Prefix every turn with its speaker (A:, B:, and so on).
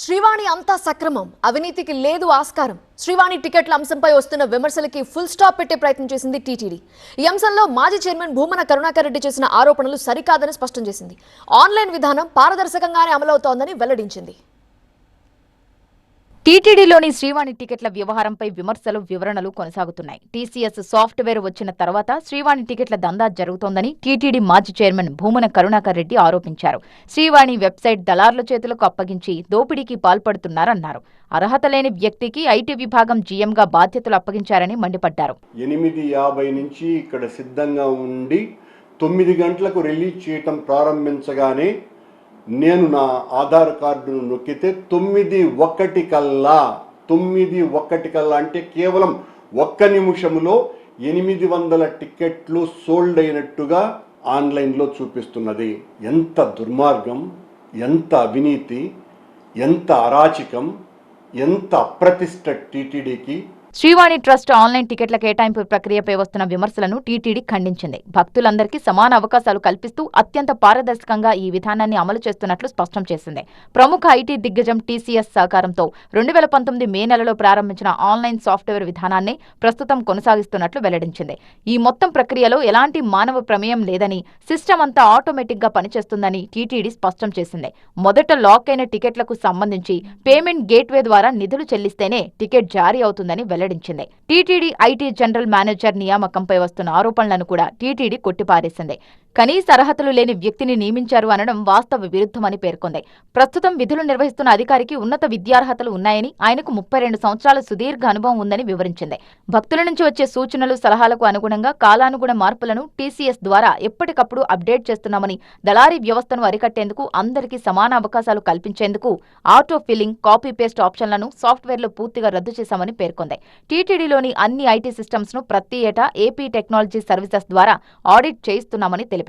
A: శ్రీవాణి అంతా సక్రమం, అవినీతికి లేదు ఆస్కారం. శ్రీవాణి టికెట్ల అంశంపై వస్తున్న విమర్శలకి ఫుల్ స్టాప్ పెట్టే ప్రయత్నం చేసింది టీటీడీ. ఈ అంశంలో మాజీ చైర్మన్ భూమన కరుణాకర్ రెడ్డి చేసిన ఆరోపణలు సరికాదని స్పష్టం చేసింది. ఆన్లైన్ విధానం పారదర్శకంగానే అమలవుతోందని వెల్లడించింది.
B: టీటీడీలోని శ్రీవాణి టికెట్ల వ్యవహారంపై విమర్శలు వివరణలు కొనసాగుతున్నాయి. టీసీఎస్ సాఫ్ట్వేర్ వచ్చిన తర్వాత శ్రీవాణి టికెట్ల దందా జరుగుతోందని టీటీడీ మాజీ చైర్మన్ భూమన కరుణాకర్ రెడ్డి ఆరోపించారు. శ్రీవాణి వెబ్సైట్ దళార్ల చేతులకు అప్పగించి దోపిడీకి పాల్పడుతున్నారన్నారు. అర్హత లేని వ్యక్తికి ఐటీ విభాగం జీఎంగా బాధ్యతలు అప్పగించారని మండిపడ్డారు.
C: 8:50 నుంచి ఇక్కడ సిద్ధంగా ఉండి 9 గంటలకు రిలీజ్ చేయటం ప్రారంభించగానే నేను నా ఆధార్ కార్డును నొక్కితే 9:01 కల్లా అంటే కేవలం 1 నిమిషంలో 800 టికెట్లు సోల్డ్ అయినట్టుగా ఆన్లైన్లో చూపిస్తున్నది. ఎంత దుర్మార్గం, ఎంత అవినీతి, ఎంత అరాచకం, ఎంత అప్రతిష్ట టీటీడీకి.
B: శ్రీవాణి ట్రస్ట్ ఆన్లైన్ టికెట్ల కేటాయింపు ప్రక్రియపై వస్తున్న విమర్శలను టీటీడీ ఖండించింది. భక్తులందరికీ సమాన అవకాశాలు కల్పిస్తూ అత్యంత పారదర్శకంగా ఈ విధానాన్ని అమలు చేస్తున్నట్లు స్పష్టం చేసింది. ప్రముఖ ఐటీ దిగ్గజం టీసీఎస్ సహకారంతో 2019 మే నెలలో ప్రారంభించిన ఆన్లైన్ సాఫ్ట్వేర్ విధానాన్ని ప్రస్తుతం కొనసాగిస్తున్నట్లు వెల్లడించింది. ఈ మొత్తం ప్రక్రియలో ఎలాంటి మానవ ప్రమేయం లేదని, సిస్టమ్ అంతా ఆటోమేటిక్ గా పనిచేస్తుందని టీటీడీ స్పష్టం చేసింది. మొదట లాక్ అయిన టికెట్లకు సంబంధించి పేమెంట్ గేట్వే ద్వారా నిధులు చెల్లిస్తేనే టికెట్ జారీ అవుతుందని వెల్లడించింది. టీటీడీ ఐటీ జనరల్ మేనేజర్ నియామకంపై వస్తున్న ఆరోపణలను కూడా టీటీడీ కొట్టిపారేసింది. కనీస అర్హతలు లేని వ్యక్తిని నియమించారు అనడం వాస్తవ విరుద్ధమని పేర్కొంది. ప్రస్తుతం విధులు నిర్వహిస్తున్న అధికారికి ఉన్నత విద్యార్హతలు ఉన్నాయని, ఆయనకు 32 సంవత్సరాల సుదీర్ఘ అనుభవం ఉందని వివరించింది. భక్తుల నుంచి వచ్చే సూచనలు, సలహాలకు అనుగుణంగా కాలానుగుణ మార్పులను టీసీఎస్ ద్వారా ఎప్పటికప్పుడు అప్డేట్ చేస్తున్నామని, దళారీ వ్యవస్థను అరికట్టేందుకు అందరికీ సమాన అవకాశాలు కల్పించేందుకు ఆటో ఫిల్లింగ్, కాపీ పేస్ట్ ఆప్షన్లను సాఫ్ట్వేర్లో పూర్తిగా రద్దు చేశామని పేర్కొంది. టీటీడీలోని అన్ని ఐటీ సిస్టమ్స్ ను ప్రతి ఏటా ఏపీ టెక్నాలజీ సర్వీసెస్ ద్వారా ఆడిట్ చేయిస్తున్నామని తెలిపింది.